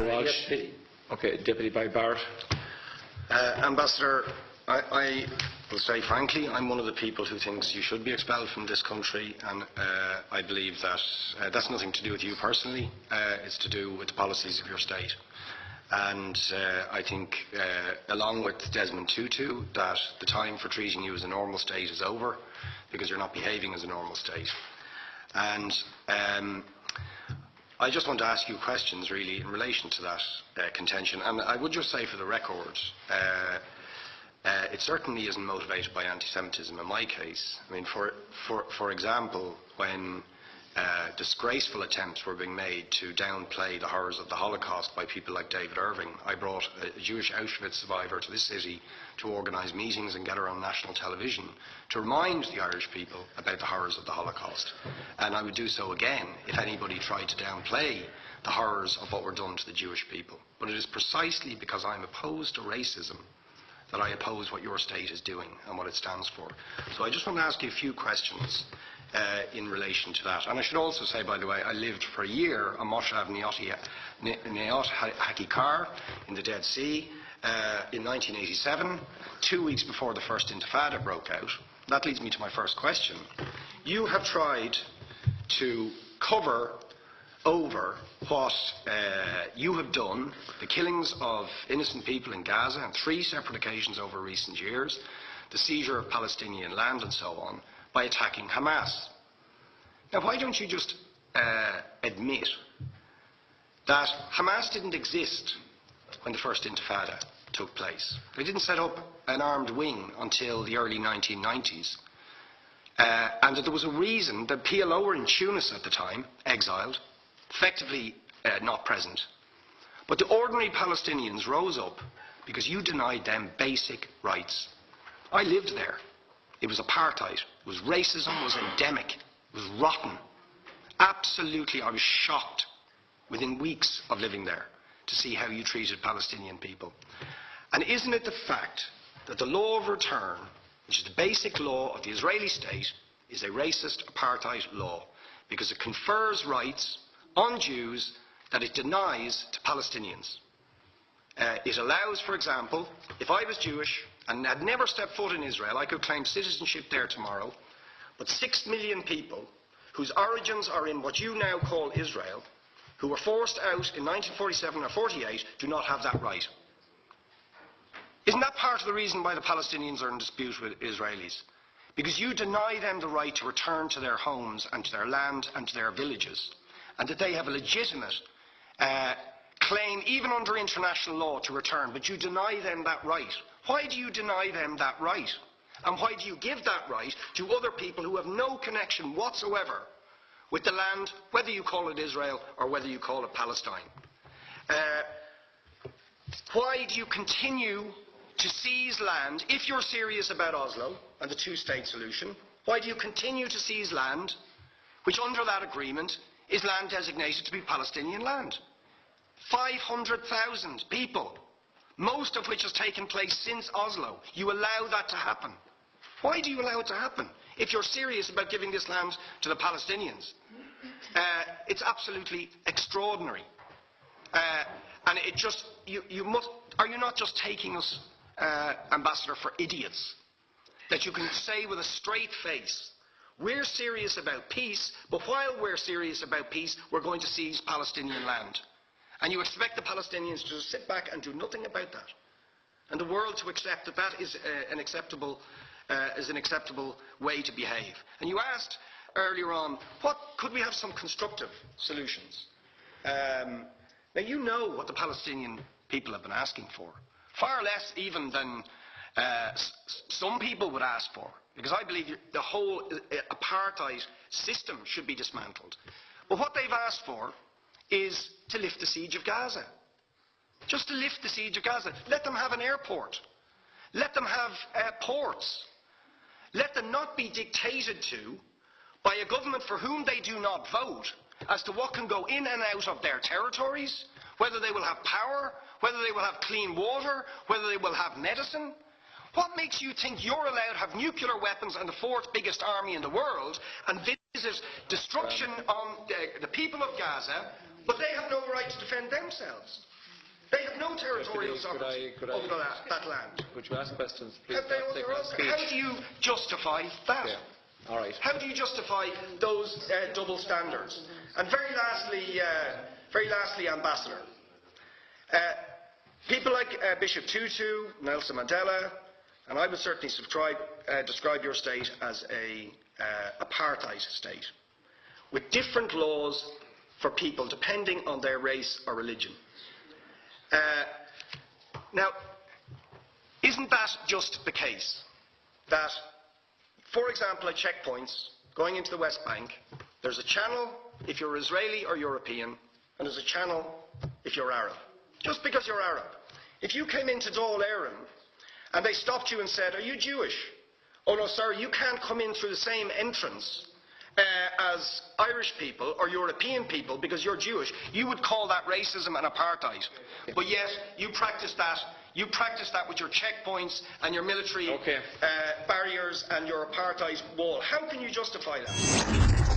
Mr. Walsh. Yes, okay, Deputy Boyd Barrett. Ambassador, I will say frankly, I'm one of the people who thinks you should be expelled from this country, and I believe that that's nothing to do with you personally. It's to do with the policies of your state. And I think, along with Desmond Tutu, that the time for treating you as a normal state is over, because you're not behaving as a normal state. And I just want to ask you questions, really, in relation to that contention. And I would just say, for the record, it certainly isn't motivated by anti-Semitism in my case. I mean, for example, when disgraceful attempts were being made to downplay the horrors of the Holocaust by people like David Irving, I brought a Jewish Auschwitz survivor to this city to organise meetings and get her on national television to remind the Irish people about the horrors of the Holocaust. And I would do so again if anybody tried to downplay the horrors of what were done to the Jewish people. But it is precisely because I'm opposed to racism that I oppose what your state is doing and what it stands for. So I just want to ask you a few questions in relation to that. And I should also say, by the way, I lived for a year on Moshav Neot Hakikar in the Dead Sea in 1987, 2 weeks before the first Intifada broke out. That leads me to my first question. You have tried to cover over what you have done, the killings of innocent people in Gaza on 3 separate occasions over recent years, the seizure of Palestinian land and so on, by attacking Hamas. Now, why don't you just admit that Hamas didn't exist when the first Intifada took place? They didn't set up an armed wing until the early 1990s. And that there was a reason that PLO were in Tunis at the time, exiled, effectively not present. But the ordinary Palestinians rose up because you denied them basic rights. I lived there. It was apartheid. It was racism. It was endemic. It was rotten. Absolutely, I was shocked within weeks of living there to see how you treated Palestinian people. And isn't it the fact that the law of return, which is the basic law of the Israeli state, is a racist apartheid law because it confers rights on Jews that it denies to Palestinians? It allows, for example, if I was Jewish and had never stepped foot in Israel, I could claim citizenship there tomorrow, but 6 million people whose origins are in what you now call Israel, who were forced out in 1947 or 48, do not have that right. Isn't that part of the reason why the Palestinians are in dispute with Israelis? Because you deny them the right to return to their homes and to their land and to their villages, and that they have a legitimate claim, even under international law, to return, but you deny them that right. Why do you deny them that right? And why do you give that right to other people who have no connection whatsoever with the land, whether you call it Israel or whether you call it Palestine? Why do you continue to seize land, if you're serious about Oslo and the two-state solution? Why do you continue to seize land, which under that agreement is land designated to be Palestinian land? 500,000 people, most of which has taken place since Oslo. You allow that to happen. Why do you allow it to happen if you're serious about giving this land to the Palestinians? It's absolutely extraordinary. And it just, are you not just taking us, Ambassador, for idiots? That you can say with a straight face, we're serious about peace, but while we're serious about peace, we're going to seize Palestinian land. And you expect the Palestinians to just sit back and do nothing about that. And the world to accept that that is an acceptable way to behave. And you asked earlier on, could we have some constructive solutions? Now you know what the Palestinian people have been asking for. Far less even than some people would ask for. Because I believe the whole apartheid system should be dismantled. But what they've asked for is to lift the siege of Gaza. Just to lift the siege of Gaza. Let them have an airport. Let them have ports. Let them not be dictated to by a government for whom they do not vote as to what can go in and out of their territories, whether they will have power, whether they will have clean water, whether they will have medicine. What makes you think you're allowed to have nuclear weapons and the 4th biggest army in the world and visit destruction on the people of Gaza, but they have no right to defend themselves? They have no territorial sovereignty over that land. Could you ask questions, please? How do you justify that? Yeah. All right. How do you justify those double standards? And very lastly, Ambassador, people like Bishop Tutu, Nelson Mandela, and I would certainly describe your state as a apartheid state, with different laws for people depending on their race or religion. Now, isn't that just the case that, for example, at checkpoints going into the West Bank, there's a channel if you're Israeli or European, and there's a channel if you're Arab, just because you're Arab. If you came into Dáil Éireann and they stopped you and said, "Are you Jewish?" "Oh no, sorry, you can't come in through the same entrance as Irish people or European people because you're Jewish," you would call that racism and apartheid. But yet you practice that. You practice that with your checkpoints and your military barriers and your apartheid wall. How can you justify that?